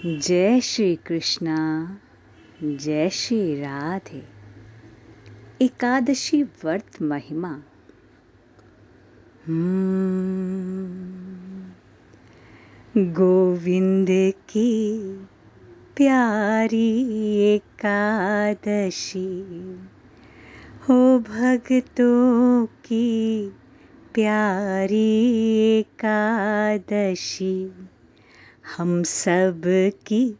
जय श्री कृष्णा, जय श्री राधे। एकादशी व्रत महिमा। गोविंद की प्यारी एकादशी, हो भक्तों की प्यारी एकादशी, हम सब की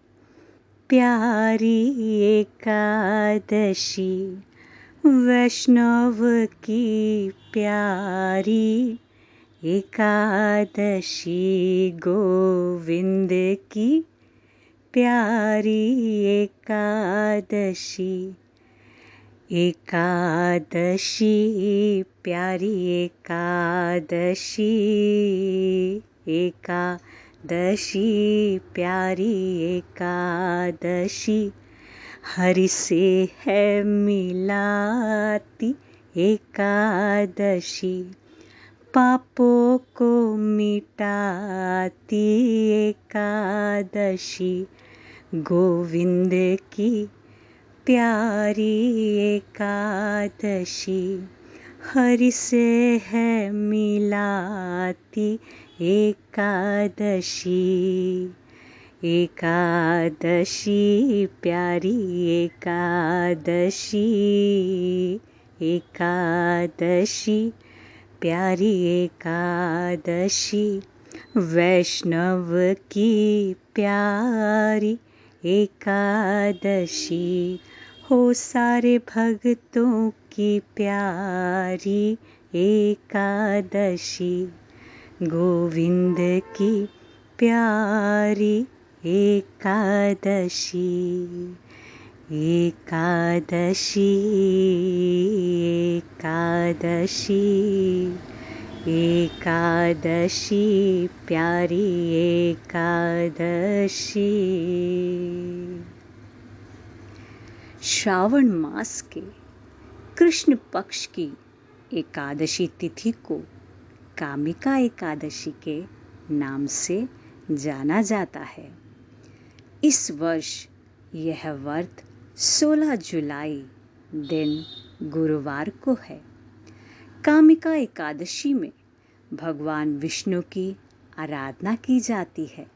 प्यारी एकादशी, वैष्णव की प्यारी एकादशी, गोविंद की प्यारी एकादशी। एकादशी प्यारी एकादशी, एकादशी प्यारी एकादशी, हरि से है मिलाती एकादशी, पापों को मिटाती एकादशी, गोविंद की प्यारी एकादशी, हरि से है मिलाती एकादशी। एकादशी प्यारी एकादशी, एकादशी प्यारी एकादशी, वैष्णव की प्यारी एकादशी, हो सारे भक्तों की प्यारी एकादशी, गोविंद की प्यारी एकादशी। एकादशी एकादशी, एकादशी प्यारी एकादशी। श्रावण मास के कृष्ण पक्ष की एकादशी तिथि को कामिका एकादशी के नाम से जाना जाता है। इस वर्ष यह व्रत 16 जुलाई दिन गुरुवार को है। कामिका एकादशी में भगवान विष्णु की आराधना की जाती है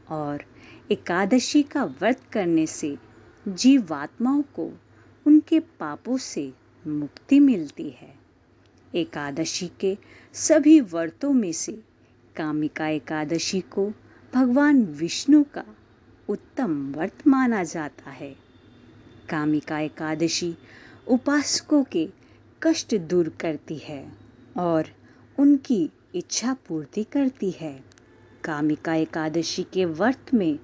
और एकादशी का व्रत करने से जीवात्माओं को उनके पापों से मुक्ति मिलती है। एकादशी के सभी व्रतों में से कामिका एकादशी को भगवान विष्णु का उत्तम व्रत माना जाता है। कामिका एकादशी उपासकों के कष्ट दूर करती है और उनकी इच्छा पूर्ति करती है। कामिका एकादशी के व्रत में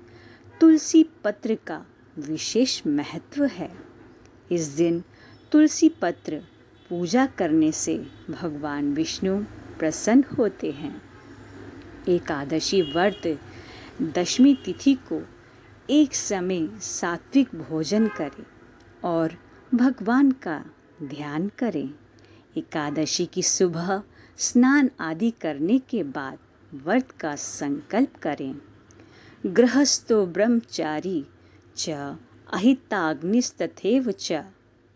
तुलसी पत्र का विशेष महत्व है। इस दिन तुलसी पत्र पूजा करने से भगवान विष्णु प्रसन्न होते हैं। एकादशी व्रत दशमी तिथि को एक समय सात्विक भोजन करें और भगवान का ध्यान करें। एकादशी की सुबह स्नान आदि करने के बाद व्रत का संकल्प करें। गृहस्थो ब्रह्मचारी च अहिताग्निस्तथैव च,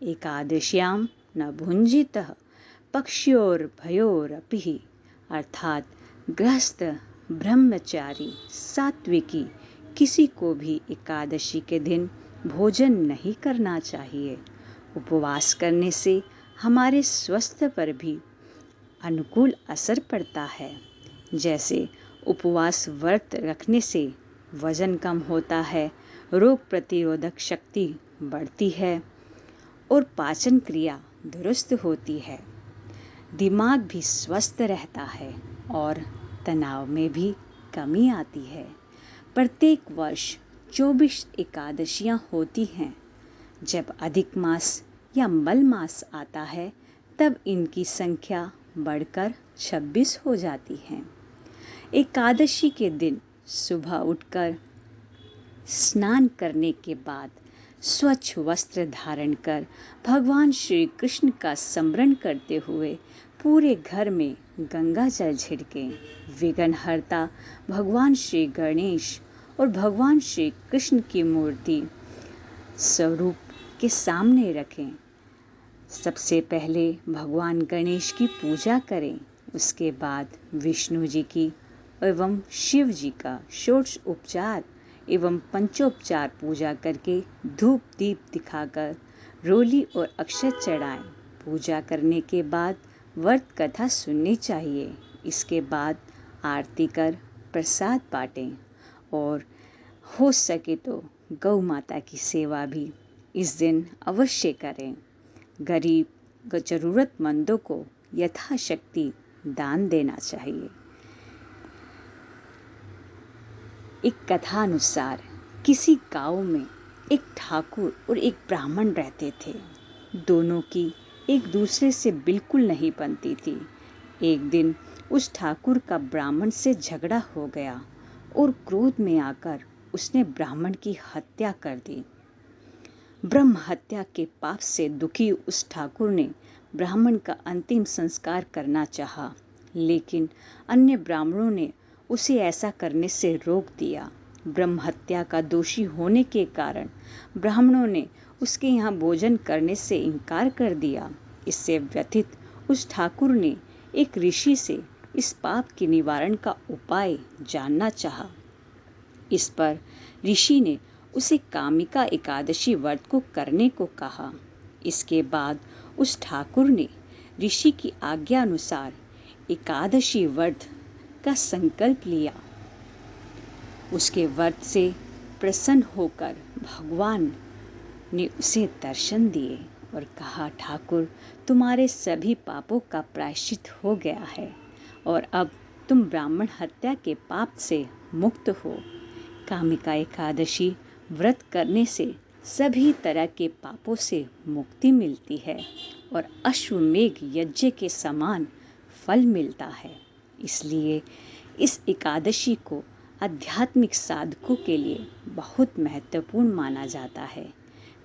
एकादश्यां न भुञ्जीतः पक्षयोर्भयोरपि, अर्थात गृहस्थ ब्रह्मचारी सात्विकी किसी को भी एकादशी के दिन भोजन नहीं करना चाहिए। उपवास करने से हमारे स्वास्थ्य पर भी अनुकूल असर पड़ता है। जैसे उपवास व्रत रखने से वजन कम होता है, रोग प्रतिरोधक शक्ति बढ़ती है और पाचन क्रिया दुरुस्त होती है, दिमाग भी स्वस्थ रहता है और तनाव में भी कमी आती है। प्रत्येक वर्ष 24 एकादशियां होती हैं। जब अधिक मास या मल मास आता है तब इनकी संख्या बढ़कर 26 हो जाती है। एकादशी के दिन सुबह उठकर स्नान करने के बाद स्वच्छ वस्त्र धारण कर भगवान श्री कृष्ण का स्मरण करते हुए पूरे घर में गंगा जल छिड़कें। विघ्नहर्ता भगवान श्री गणेश और भगवान श्री कृष्ण की मूर्ति स्वरूप के सामने रखें। सबसे पहले भगवान गणेश की पूजा करें, उसके बाद विष्णु जी की एवं शिव जी का षोडश उपचार एवं पंचोपचार पूजा करके धूप दीप दिखाकर रोली और अक्षत चढ़ाएं। पूजा करने के बाद व्रत कथा सुननी चाहिए। इसके बाद आरती कर प्रसाद बांटें और हो सके तो गौ माता की सेवा भी इस दिन अवश्य करें। गरीब जरूरतमंदों को यथाशक्ति दान देना चाहिए। एक कथा अनुसार किसी गांव में एक ठाकुर और एक ब्राह्मण रहते थे। दोनों की एक दूसरे से बिल्कुल नहीं बनती थी। एक दिन उस ठाकुर का ब्राह्मण से झगड़ा हो गया और क्रोध में आकर उसने ब्राह्मण की हत्या कर दी। ब्रह्म हत्या के पाप से दुखी उस ठाकुर ने ब्राह्मण का अंतिम संस्कार करना चाहा, लेकिन अन्य ब्राह्मणों ने उसे ऐसा करने से रोक दिया। ब्रह्म हत्या का दोषी होने के कारण ब्राह्मणों ने उसके यहाँ भोजन करने से इनकार कर दिया। इससे व्यथित उस ठाकुर ने एक ऋषि से इस पाप के निवारण का उपाय जानना चाहा। इस पर ऋषि ने उसे कामिका एकादशी व्रत को करने को कहा। इसके बाद उस ठाकुर ने ऋषि की आज्ञा अनुसार एकादशी व्रत का संकल्प लिया। उसके व्रत से प्रसन्न होकर भगवान ने उसे दर्शन दिए और कहा, ठाकुर, तुम्हारे सभी पापों का प्रायश्चित हो गया है और अब तुम ब्राह्मण हत्या के पाप से मुक्त हो। कामिका एकादशी व्रत करने से सभी तरह के पापों से मुक्ति मिलती है और अश्वमेघ यज्ञ के समान फल मिलता है। इसलिए इस एकादशी को आध्यात्मिक साधकों के लिए बहुत महत्वपूर्ण माना जाता है,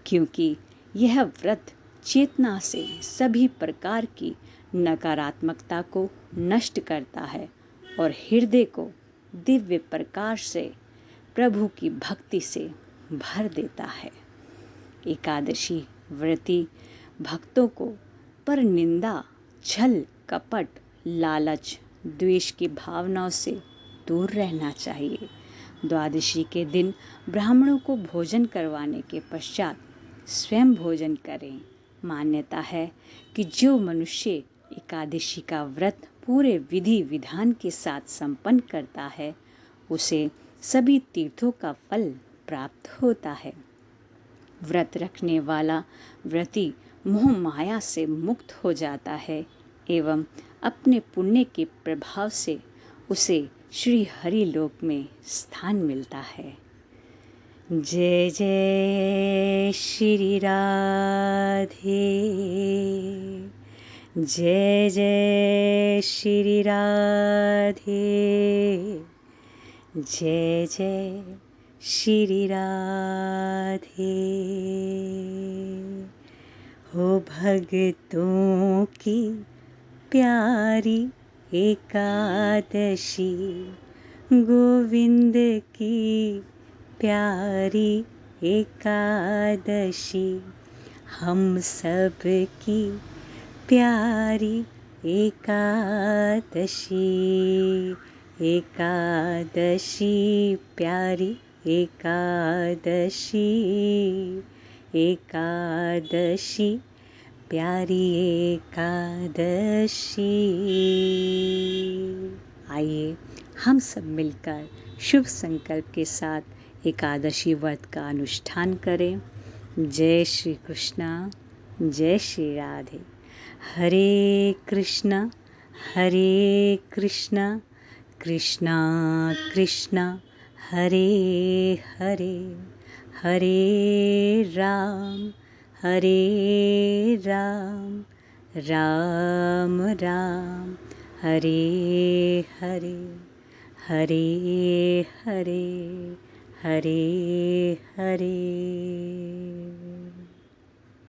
क्योंकि यह व्रत चेतना से सभी प्रकार की नकारात्मकता को नष्ट करता है और हृदय को दिव्य प्रकाश से प्रभु की भक्ति से भर देता है। एकादशी व्रती भक्तों को पर निंदा, छल, कपट, लालच, द्वेष की भावनाओं से दूर रहना चाहिए। द्वादशी के दिन ब्राह्मणों को भोजन करवाने के पश्चात स्वयं भोजन करें। मान्यता है कि जो मनुष्य एकादशी का व्रत पूरे विधि विधान के साथ संपन्न करता है, उसे सभी तीर्थों का फल प्राप्त होता है। व्रत रखने वाला व्रती मोह माया से मुक्त हो जाता है एवं अपने पुण्य के प्रभाव से उसे श्री हरि लोक में स्थान मिलता है। जय जय श्री राधे, जय जय श्री राधे, जय जय श्री राधे। हो भक्तों की प्यारी एकादशी, गोविंद की प्यारी एकादशी, हम सब की प्यारी एकादशी, एकादशी प्यारी एकादशी, एकादशी प्यारी एकादशी। आइए हम सब मिलकर शुभ संकल्प के साथ एकादशी व्रत का अनुष्ठान करें। जय श्री कृष्णा, जय श्री राधे। हरे कृष्णा कृष्णा कृष्णा हरे हरे, हरे राम राम राम हरे हरे, हरे हरे, हरे हरे।